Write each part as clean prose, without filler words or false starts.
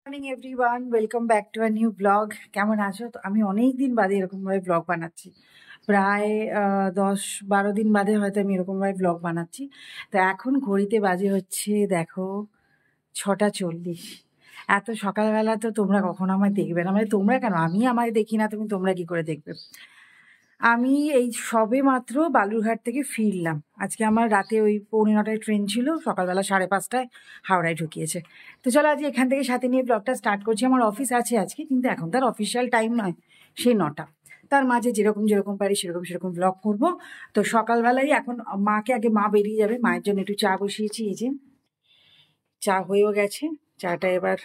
Morning everyone, welcome back to a new blog. কেমন আছো? তো আমি অনেক দিন বাদে এরকমভাবে ব্লগ বানাচ্ছি। প্রায় 10-12 দিন বাদে হয়তো আমি এরকমভাবে ব্লগ বানাচ্ছি। তো এখন ঘড়িতে বাজে হচ্ছে দেখো 6:40। এত সকালবেলা তো তোমরা কখনো আমায় দেখবে না, মানে তোমরা কেন, আমি আমায় দেখি না, তোমরা কি করে দেখবে? আমি এই সবে মাত্র বালুরঘাট থেকে ফিরলাম। আজকে আমার রাতে ওই 9:45 ট্রেন ছিল, সকালবেলা 5:30টায় হাওড়ায় ঢুকিয়েছে। তো চলো আজ এখান থেকে সাথে নিয়ে ব্লগটা স্টার্ট করছি। আমার অফিস আছে আজকে, কিন্তু এখন তার অফিসিয়াল টাইম নয়, সেই 9টা। তার মাঝে যেরকম যেরকম পারি সেরকম ব্লগ করবো। তো সকালবেলায় এখন মা বেরিয়ে যাবে, মায়ের জন্য একটু চা বসিয়েছি, এই যে চা হয়েও গেছে। চাটা এবার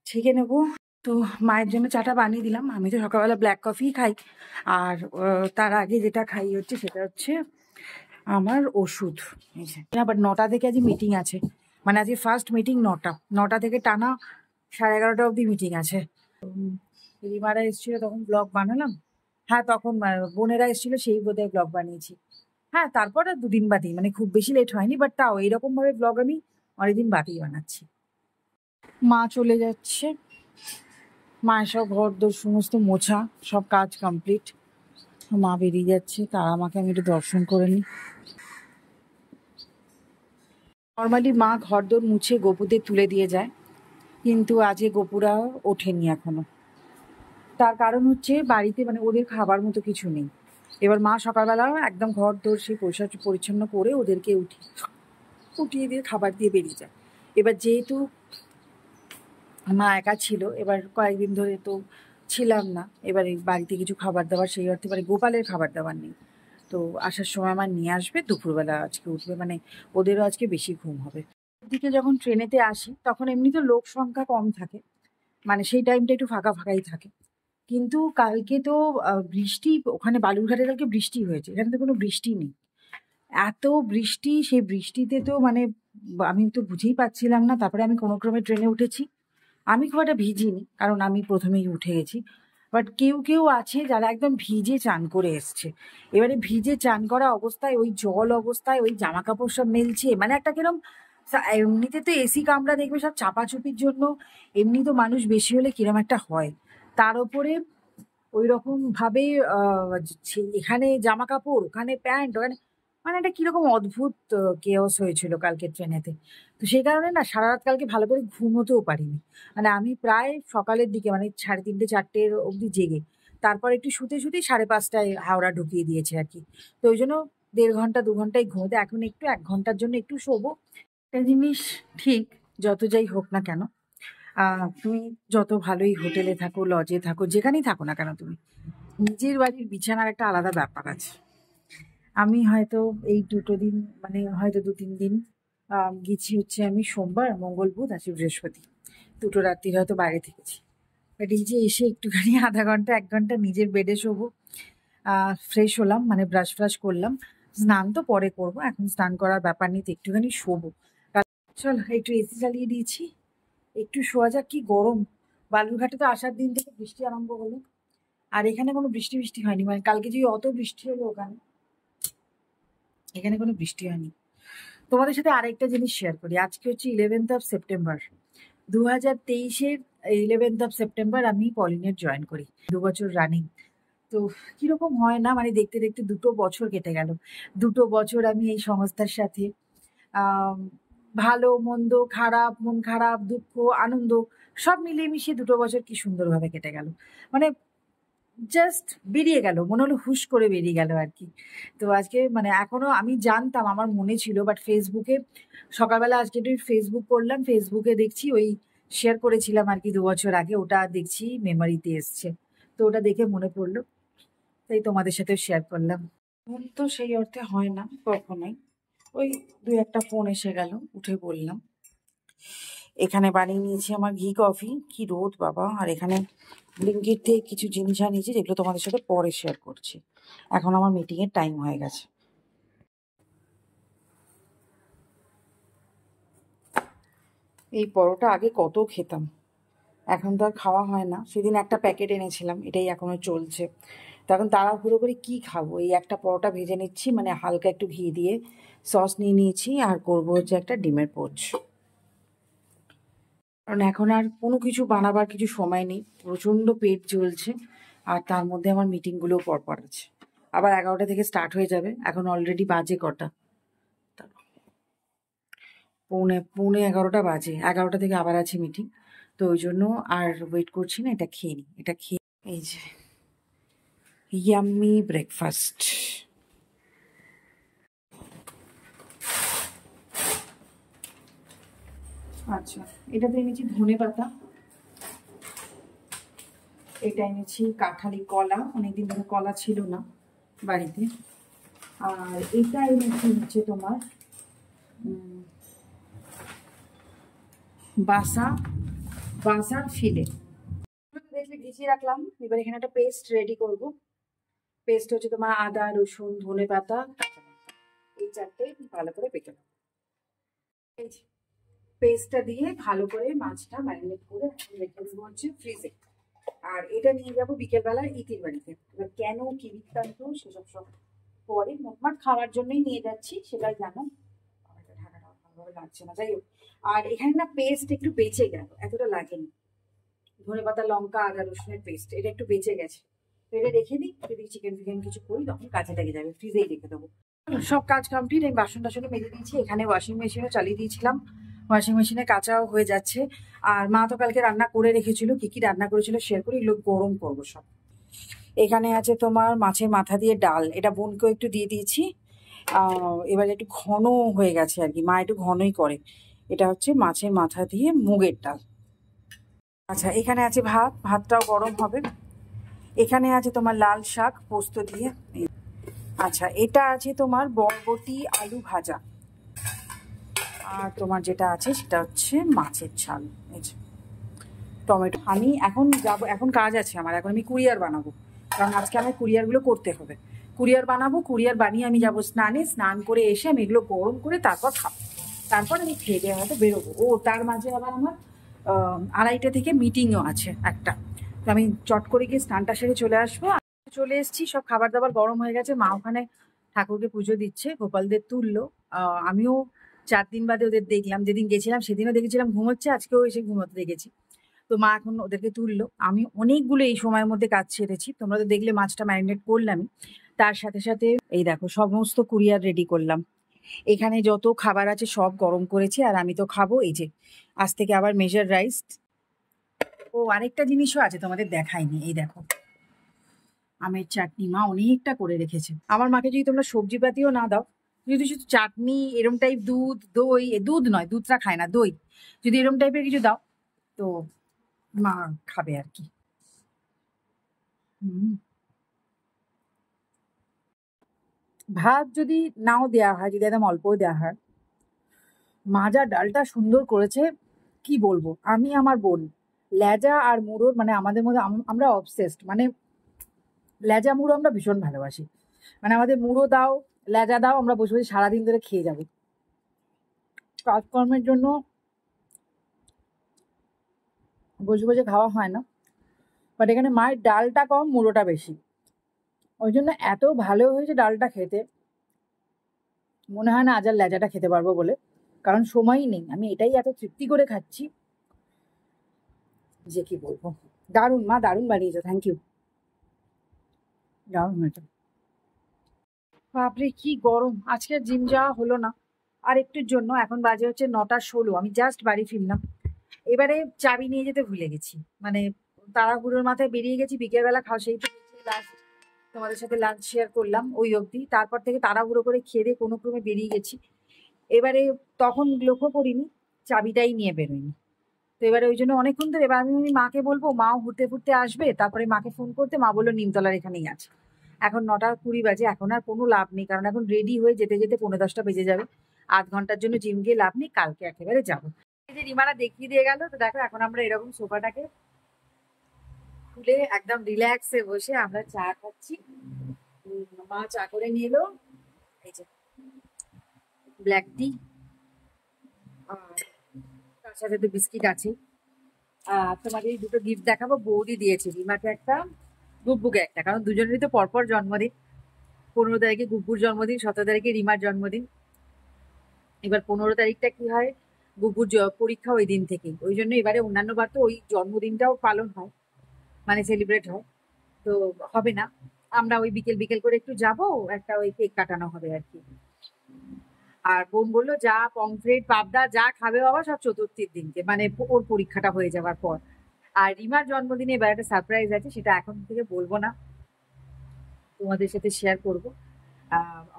ছেঁকে নেবো। তো মায়ের জন্য চাটা বানিয়ে দিলাম। আমি তো সকালবেলা ব্ল্যাক কফি খাই, আর তার আগে যেটা খাই হচ্ছে সেটা হচ্ছে আমার ওষুধ। আবার 9টা থেকে আজ মিটিং আছে, মানে আজকে ফার্স্ট মিটিং 9টা থেকে টানা 11:30 অবধি মিটিং আছে। রিমারা এসেছিল তখন ব্লগ বানালাম। হ্যাঁ, তখন বোনেরা এসেছিল, সেই বোধহয় ব্লগ বানিয়েছি। হ্যাঁ, তারপরে 2 দিন বাদেই, মানে খুব বেশি লেট হয়নি, বাট তাও এইরকম ভাবে ব্লগ আমি অনেকদিন বাদেই বানাচ্ছি। মা চলে যাচ্ছে, মায়ের সব ঘর দোর সমস্ত মোছা, সব কাজ কমপ্লিট। মা বেরিয়ে যাচ্ছে, তার আমাকে আমি একটু দর্শন করে নিই। নর্মালি মা ঘর দোর মুছে গপুদের তুলে দিয়ে যায়, কিন্তু আজকে গপুরা ওঠেনি এখনো। তার কারণ হচ্ছে বাড়িতে মানে ওদের খাবার মতো কিছু নেই। এবার মা সকালবেলা একদম ঘর দোর সেই পরিষ্কার পরিচ্ছন্ন করে ওদেরকে উঠিয়ে দিয়ে খাবার দিয়ে বেরিয়ে যায়। এবার যেহেতু মা একা ছিল, এবার কয়েকদিন ধরে তো ছিলাম না, এবারে বাড়িতে কিছু খাবার দাবার সেই অর্থে মানে গোপালের খাবার দাবার নেই। তো আসার সময় আমার নিয়ে আসবে, দুপুরবেলা আজকে উঠবে, মানে ওদেরও আজকে বেশি ঘুম হবে। দিকে যখন ট্রেনেতে আসি তখন এমনি তো লোক সংখ্যা কম থাকে, মানে সেই টাইমটা একটু ফাঁকা ফাঁকাই থাকে। কিন্তু কালকে তো বৃষ্টি, ওখানে বালুরঘাটে কালকে বৃষ্টি হয়েছে, এখানে তো কোনো বৃষ্টি নেই। এত বৃষ্টি, সেই বৃষ্টিতে তো মানে আমি তো বুঝেই পাচ্ছিলাম না। তারপরে আমি কোনো ক্রমে ট্রেনে উঠেছি। আমি খুব একটা ভিজিনি, কারণ আমি প্রথমেই উঠে গেছি। বাট কেউ কেউ আছে যারা একদম ভিজে চান করে এসছে। এবারে ভিজে চান করা অবস্থায়, ওই জল অবস্থায়, ওই জামা কাপড় সব মেলছে, মানে একটা কিরম। এমনিতে তো এসি কামরা দেখবে সব চাপাচুপির জন্য, এমনি তো মানুষ বেশি হলে কিরম একটা হয়। তার উপরে ওই রকম ভাবে এখানে জামা কাপড়, ওখানে প্যান্ট, ওখানে মানে একটা কিরকম অদ্ভুত কেওস হয়েছিল কালকে ট্রেনেতে। তো সেই কারণে না সারা রাত কালকে ভালো করে ঘুমোতেও পারিনি। মানে আমি প্রায় সকালের দিকে মানে 3:30-4টের অবধি জেগে, তারপর একটু শুতে শুতেই 5:30টায় হাওড়া ঢুকিয়ে দিয়েছে আর কি। তো ওই জন্য 1.5 ঘন্টা 2 ঘন্টায় ঘুমোতে, এখন একটু 1 ঘন্টার জন্য একটু শোবো। একটা জিনিস ঠিক, যত যাই হোক না কেন, তুমি যত ভালোই হোটেলে থাকো, লজে থাকো, যেখানেই থাকো না কেন, তুমি নিজের বাড়ির বিছানার একটা আলাদা ব্যাপার আছে। আমি হয়তো এই 2টো দিন, মানে হয়তো 2-3 দিন গেছি হচ্ছে, আমি সোমবার, মঙ্গল, বুধ, আজকে বৃহস্পতি, 2টো রাত্রি হয়তো বাইরে থেকেছি। বাট এই যে এসে একটুখানি আধা ঘন্টা 1 ঘন্টা নিজের বেডে শোবো। ফ্রেশ হলাম, মানে ব্রাশ ফ্রাশ করলাম। স্নান তো পরে করবো, এখন স্নান করার ব্যাপার নেই, তো একটুখানি শোবো। চল একটু এসি চালিয়ে দিয়েছি, একটু শোয়া যাক। কি গরম! বালুরঘাটে তো আসার দিন থেকে বৃষ্টি আরম্ভ হলো, আর এখানে কোনো বৃষ্টি বৃষ্টি হয়নি। মানে কালকে যে অত বৃষ্টি হলো ওখানে, এখানে কোনো বৃষ্টি হয়নি। তোমাদের সাথে আরেকটা জিনিস শেয়ার করি। আজকে হচ্ছে 11th of September, 2023-এর 11th of September আমি পলিনেট জয়েন করি, 2 বছর রানিং। তো কিরকম হয় না, মানে দেখতে দেখতে 2টো বছর কেটে গেল। 2টো বছর আমি এই সংস্থার সাথে আম, ভালো মন্দ, খারাপ, মন খারাপ, দুঃখ, আনন্দ সব মিলিয়ে মিশিয়ে 2টো বছর কি সুন্দরভাবে কেটে গেল। মানে জাস্ট বেরিয়ে গেল, মনে হলো হুশ করে বেরিয়ে গেল আর কি। তো আজকে মানে এখনো আমি জানতাম, আমার মনে ছিল, বাট ফেসবুকে সকালবেলা আজকে একটু ফেসবুক করলাম, ফেসবুকে দেখছি ওই শেয়ার করেছিলাম আর কি 2 বছর আগে, ওটা দেখছি মেমারিতে এসছে। তো ওটা দেখে মনে পড়লো, তাই তোমাদের সাথে শেয়ার করলাম। ফোন তো সেই অর্থে হয় না কখনোই, ওই 2-1টা ফোন এসে গেল, উঠে বললাম। এখানে বানিয়ে নিয়েছি আমার ঘি কফি, কি রোদ বাবা! আর এখানে ব্লিঙ্কিট থেকে কিছু জিনিস আনিয়েছি, যেগুলো তোমাদের সাথে পরে শেয়ার করছি। এখন আমার মিটিংয়ের টাইম হয়ে গেছে। এই পরোটা আগে কত খেতাম, এখন তো আর খাওয়া হয় না। সেদিন একটা প্যাকেট এনেছিলাম, এটাই এখনো চলছে। তো এখন তাড়াহুড়ো করে কি খাবো, এই একটা পরোটা ভেজে নিচ্ছি, মানে হালকা একটু ঘি দিয়ে সস নিয়ে নিয়েছি, আর করবো হচ্ছে একটা ডিমের পোচ। কারণ এখন আর কোনো কিছু বানাবার কিছু সময় নেই, প্রচণ্ড পেট জ্বলছে। আর তার মধ্যে আমার মিটিংগুলোও পরপর আছে, আবার 11টা থেকে স্টার্ট হয়ে যাবে। এখন অলরেডি বাজে কটা, পৌনে পৌনে 11টা বাজে, 11টা থেকে আবার আছে মিটিং। তো ওই জন্য আর ওয়েট করছি না, এটা খেয়ে নিই। এটা খেয়ে এই যে ইয়াম্মি ব্রেকফাস্ট। আচ্ছা, এটাতে এনেছি ধনে পাতা, এটা এনেছি কাঁঠালি কলা, অনেকদিন ধরে কলা ছিল না বাড়িতে। আর এটা এনেছি হচ্ছে তোমার বাসার ফিলে। দেখলে ভিজিয়ে রাখলাম। এবার এখানে একটা পেস্ট রেডি করব। পেস্ট হচ্ছে তোমার আদা, রসুন, ধনে পাতা, কাঁচা লঙ্কা, এই চারটে ভালো করে বেটে নেবো। এই পেস্টটা দিয়ে ভালো করে মাছটা ম্যারিনেট করে রেখে দেবো হচ্ছে ফ্রিজে। আর এটা নিয়ে যাবো বিকেলবেলা ইতির বাড়িতে। এবার কেন কি বৃত্তান্ত সেসব সব পরে, মোটমাট খাওয়ার জন্যই নিয়ে যাচ্ছি, সেটাই জানো। ঢাকাটা ভালোভাবে লাগছে না, যাই হোক। আর এখানে না পেস্ট একটু বেঁচে গেল, এতটা লাগেনি। ধনে পাতা, লঙ্কা, আদা, রসুনের পেস্ট এটা একটু বেঁচে গেছে। তো এটা রেখে দিই, যদি চিকেন ফিকেন কিছু করি তখন কাজে লেগে যাবে, ফ্রিজেই রেখে দেবো। সব কাজ কমপ্লিট। আমি বাসন টাসনে মেজে দিয়েছি, এখানে ওয়াশিং মেশিনও চালিয়ে দিয়েছিলাম, ওয়াশিং মেশিনে কাঁচাও হয়ে যাচ্ছে। আর মা তো কালকে রান্না করে রেখেছিল, কি কি রান্না করেছিল শেয়ার করি, এগুলো গরম করবো সব। এখানে আছে তোমার মাছের মাথা দিয়ে ডাল, এটা বোনকেও একটু দিয়ে দিয়েছি। এবার একটু ঘন হয়ে গেছে আর কি, মা একটু ঘনই করে। এটা হচ্ছে মাছের মাথা দিয়ে মুগের ডাল। আচ্ছা, এখানে আছে ভাত, ভাতটাও গরম হবে। এখানে আছে তোমার লাল শাক পোস্ত দিয়ে। আচ্ছা, এটা আছে তোমার বরবটি আলু ভাজা। আর তোমার যেটা আছে সেটা হচ্ছে মাছের ঝাল, এই যে টমেটো। আমি এখন যাবো, এখন কাজ আছে আমার, এখন আমি কুরিয়ার বানাবো, কারণ আজকে আমার কুরিয়ারগুলো করতে হবে। কুরিয়ার বানাবো, কুরিয়ার বানিয়ে আমি যাবো স্নানে, স্নান করে এসে আমি এগুলো গরম করে তারপর খাবো। তারপর আমি খেয়ে দিয়ে হয়তো বেরোবো। ও তার মাঝে আবার আমার 2:30 থেকে মিটিংও আছে একটা। তো আমি চট করে গিয়ে স্নানটা সেরে চলে আসবো। চলে এসেছি, সব খাবার দাবার গরম হয়ে গেছে। মা ওখানে ঠাকুরকে পুজো দিচ্ছে, গোপালদের তুললো। আমিও 4 দিন বাদে ওদের দেখলাম, যেদিন গেছিলাম সেদিনও দেখেছিলাম ঘুমোচ্ছে, আজকেও এসে ঘুমোতে দেখেছি। তো মা এখন ওদেরকে তুললো। আমি অনেকগুলো এই সময়ের মধ্যে কাজ ছেড়েছি, তোমরা তো দেখলে মাছটা ম্যারিনেট করলামই। তার সাথে সাথে এই দেখো সমস্ত কুরিয়ার রেডি করলাম। এখানে যত খাবার আছে সব গরম করেছি, আর আমি তো খাবো। এই যে আজ থেকে আবার মেজার রাইস। ও আরেকটা জিনিসও আছে তোমাদের দেখাইনি, এই দেখো আমের চাটনি মা অনেকটা করে রেখেছে। আমার মাকে যদি তোমরা সবজি পাতিও না দাও, যদি শুধু চাটনি এরম টাইপ, দুধ দই, দুধ নয়, দুধটা খায় না, দই, যদি এরম টাইপের কিছু দাও তো মা খাবে আর কি। ভাত যদি নাও দেওয়া হয়, যদি একদম অল্পও দেওয়া হয়, মা যা ডালটা সুন্দর করেছে কি বলবো। আমি আমার বোন লেজা আর মুড়োর, মানে আমাদের মধ্যে আমরা অবসেসড, মানে লেজা মুড়ো আমরা ভীষণ ভালোবাসি। মানে আমাদের মুড়ো দাও, লেজা দাও, আমরা বসে বসে সারাদিন ধরে খেয়ে যাবো। কাজকর্মের জন্য বসে বসে খাওয়া হয় না, বাট এখানে মায়ের ডালটা কম, মুড়োটা বেশি, ওই জন্য এত ভালো হয়েছে ডালটা খেতে। মনে হয় না আজ আর লেজাটা খেতে পারবো বলে, কারণ সময়ই নেই। আমি এটাই এত তৃপ্তি করে খাচ্ছি যে কি বলবো। দারুণ মা, দারুণ বানিয়েছো, থ্যাংক ইউ, দারুণ হয়েছে। বাপরে কি গরম, আজকে জিম যাওয়া হলো না আর একটুর জন্য। এখন বাজে হচ্ছে 9টা 16, আমি জাস্ট বাড়ি ফিরলাম। এবারে চাবি নিয়ে যেতে ভুলে গেছি, মানে তাড়াহুড়োর মাথায় বেরিয়ে গেছি। বিকেলবেলা খাওয়া, সেই তো লাস্ট তোমাদের সাথে লাঞ্চ শেয়ার করলাম ওই অবধি। তারপর থেকে তাড়াহুড়ো করে খেয়ে দিয়ে কোনো ক্রমে বেরিয়ে গেছি। এবারে তখন লক্ষ্য করিনি, চাবিটাই নিয়ে বেরোয়নি। তো এবারে ওই জন্য অনেকক্ষণ ধরে, এবার আমি মাকে বলবো, মাও ঘুরতে ঘুরতে আসবে, তারপরে মাকে ফোন করতে, মা বললো নিমতলার এখানেই আছে। এখন 9টা 20 বাজে, এখন আর কোনো লাভ নেই, কারণ এখন রেডি হয়ে যেতে যেতে 9:45 বেজে যাবে। আধ ঘন্টার জন্য জিম গিয়ে লাভ নেই, কালকে একেবারে যাবো। এই যে রিমারা দেখিয়ে দিয়ে গেল, তো দেখো এখন আমরা এরকম সোফাটাকে খুলে একদম রিল্যাক্সে বসে আমরা চা খাচ্ছি। মা চা করে নিয়ে এলো, এই যে ব্ল্যাক টি, আর তার সাথে তো বিস্কিট আছে। আর তোমাদের এই দুটো গিফট দেখাবো, বৌদি দিয়েছে, রিমাকে একটা, গুব্বুকে একটা, কারণ দুজনেরই তো পরপর জন্মদিন। 15 তারিখে গুব্বুর জন্মদিন, 17 তারিখে রিমার জন্মদিন। এবার 15 তারিখটা কি হয়, গুপুর পরীক্ষা ওই দিন থেকেই, ওই জন্য এবারে অন্যান্য বার তো ওই জন্মদিনটাও পালন হয়, মানে সেলিব্রেট হয়, তো হবে না। আমরা ওই বিকেল বিকেল করে একটু যাব, একটা ওই কেক কাটানো হবে আর কি। আর বোন বললো যা পমফ্রেট পাবদা যা খাবে বাবা সব চতুর্থীর দিনকে, মানে ওর পরীক্ষাটা হয়ে যাওয়ার পর। আর রিমার জন্মদিনে এবার একটা সারপ্রাইজ আছে, সেটা এখন থেকে বলবো না, তোমাদের সাথে শেয়ার করব।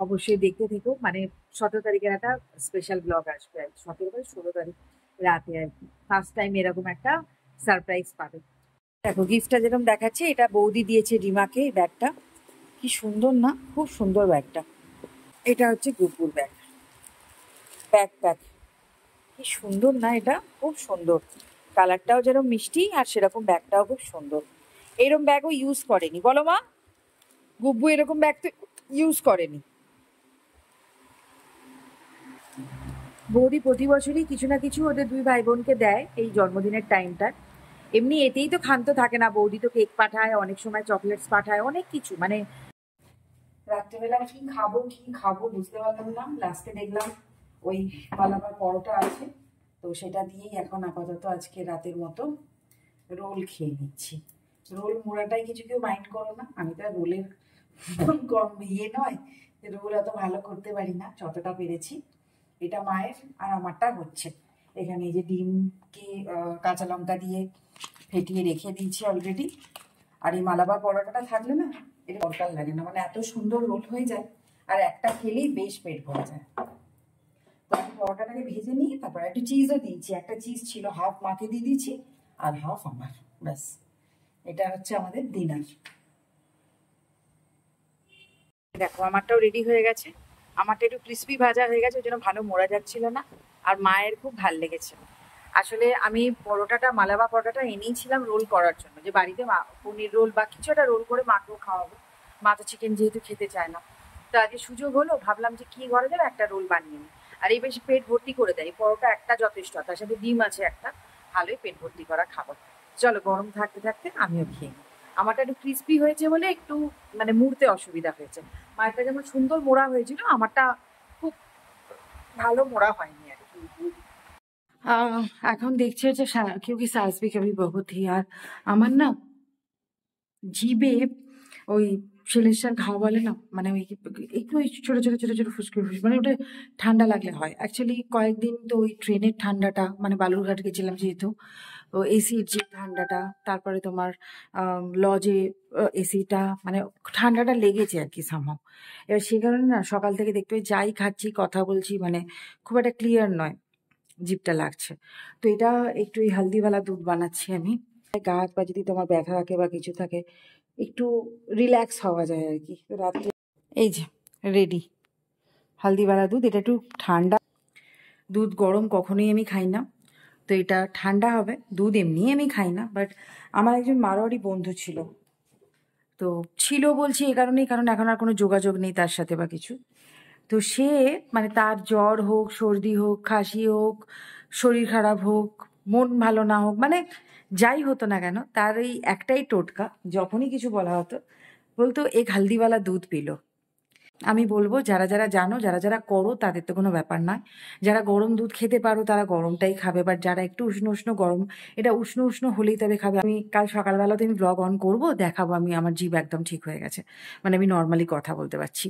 অবশ্যই দেখতে থেকো, মানে 17 তারিখের একটা স্পেশাল ব্লগ আসবে আর 17 বা 16 তারিখ রাতে আর কি, ফার্স্ট টাইম এরকম একটা সারপ্রাইজ পাবে। দেখো গিফটটা যেরকম দেখাচ্ছে, এটা বৌদি দিয়েছে রিমাকে, এই ব্যাগটা কি সুন্দর না, খুব সুন্দর ব্যাগটা। এটা হচ্ছে গুপুর ব্যাগ, ব্যাগ কি সুন্দর না, এটা খুব সুন্দর, কালারটাও যেরকম মিষ্টি আর সেরকম ব্যাগটাও খুব সুন্দর। এরকম ব্যাগও ইউজ করেনি বলো মা, গুব্বু এরকম ব্যাগ তো ইউজ করেনি। বৌদি প্রতি বছরই কিছু না কিছু ওদের দুই ভাই বোনকে দেয় এই জন্মদিনের টাইমটা। এমনি এতেই তো ক্ষান্ত থাকে না, বৌদি তো কেক পাঠায়, অনেক সময় চকলেটস পাঠায়, অনেক কিছু, মানে রাত্রেবেলা কি খাবো বুঝতে পারলাম না, লাস্টে দেখলাম ওই পালাবার পরোটা আছে, তো সেটা দিয়েই এখন আপাতত আজকে রাতের মতো রোল খেয়ে নিচ্ছি। রোল মোড়াটাই কিছু কেউ মাইন্ড করো না, আমি তো আর রোলের কম ইয়ে নয়, রোল অত ভালো করতে পারি না, যতটা পেরেছি। এটা মায়ের আর আমারটা হচ্ছে। এখানে এই যে ডিমকে কাঁচা লঙ্কা দিয়ে ফেটিয়ে রেখে দিয়েছি অলরেডি। আর এই মালাবার পরোটাটা থাকলে না এটা দরকার লাগে না, মানে এত সুন্দর রোল হয়ে যায়, আর একটা খেলেই বেশ পেট ভরে যায়। তো আমি পরোটাটাকে ভেজে নিয়ে তারপর একটু চিজও দিয়েছি, একটা চিজ ছিল হাফ মাকে দিয়ে দিয়েছি আর হাফ আমার, ব্যাস এটা হচ্ছে আমাদের ডিনার। দেখো আমারটাও রেডি হয়ে গেছে, আমারটা একটু ক্রিস্পি ভাজা হয়ে গেছে, ওই জন্য ভালো মোড়া যাচ্ছিল না, আর মায়ের খুব ভাল লেগেছে। আসলে আমি পরোটাটা মালাবা পরোটাটা এনেইছিলাম রোল করার জন্য, যে বাড়িতে পনির রোল বা কিছু একটা রোল করে মাকেও খাওয়াবো, মা তো চিকেন যেহেতু খেতে চায় না। তো আজকে সুযোগ হলো, ভাবলাম যে কি করা যাবে, একটা রোল বানিয়ে নিই। আর এই বেশি পেট ভর্তি করে দেয়, পরোটা একটা যথেষ্ট, তার সাথে ডিম আছে একটা, ভালোই পেট ভর্তি করা খাবার। চলো গরম থাকতে থাকতে আমিও খেয়ে নিই। আমারটা একটু ক্রিস্পি হয়েছে বলে একটু মানে মুড়তে অসুবিধা হয়েছে, মায়েরটা যেমন সুন্দর মোড়া হয়েছিল, আমারটা খুব ভালো মোড়া হয়নি আর কি। আহ, এখন দেখছে যে क्योंकि सास भी कभी बहू थी আর আমার না জিভে ওই সেলেসার ঘা বলে না, মানে ওই একটু ওই ছোট ছোট ছোট ছোট ফুসকুড়ি মানে ওটা ঠান্ডা লাগলে হয় অ্যাকচুয়ালি। কয়েকদিন তো ওই ট্রেনের ঠান্ডাটা, মানে বালুরঘাট গেছিলাম যেহেতু, ও এসির যে ঠান্ডাটা, তারপরে তোমার লজে এসিটা, মানে ঠান্ডাটা লেগেছে আর কি সামহাও। এবার সেই কারণে না সকাল থেকে দেখতে পাই যাই খাচ্ছি কথা বলছি, মানে খুব একটা ক্লিয়ার নয়, জিভটা লাগছে। তো এটা একটু এই হালদিওয়ালা দুধ বানাচ্ছি আমি, গা হাত পা যদি তোমার ব্যথা থাকে বা কিছু থাকে একটু রিল্যাক্স হওয়া যায় আর কি। তো রাত্রে এই যে রেডি হালদিওয়ালা দুধ, এটা একটু ঠান্ডা দুধ, গরম কখনোই আমি খাই না, তো এটা ঠান্ডা হবে। দুধ এমনি আমি খাই না, বাট আমার একজন মারোয়ারি বন্ধু ছিল, তো ছিল বলছি এই কারণেই কারণ এখন আর কোনো যোগাযোগ নেই তার সাথে বা কিছু। তো সে মানে তার জ্বর হোক, সর্দি হোক, কাশি হোক, শরীর খারাপ হোক, মন ভালো না হোক, মানে যাই হতো না কেন, তার এই একটাই টোটকা, যখনই কিছু বলা হতো বলতো এক হালদিওয়ালা দুধ পিলো। আমি বলবো যারা যারা জানো, যারা যারা করো তাদের তো কোনো ব্যাপার নয়, যারা গরম দুধ খেতে পারো তারা গরমটাই খাবে, বাট যারা একটু উষ্ণ উষ্ণ গরম, এটা উষ্ণ উষ্ণ হলেই তবে খাবে। আমি কাল সকালবেলাতে আমি ব্লগ অন করবো, দেখাবো আমি আমার জিভ একদম ঠিক হয়ে গেছে, মানে আমি নর্মালি কথা বলতে পারছি।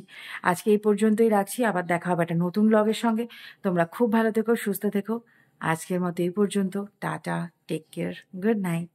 আজকে এই পর্যন্তই রাখছি, আবার দেখা হবে একটা নতুন ব্লগের সঙ্গে। তোমরা খুব ভালো থেকো, সুস্থ থেকো। আজকের মতো এই পর্যন্ত, tata, take care, good night.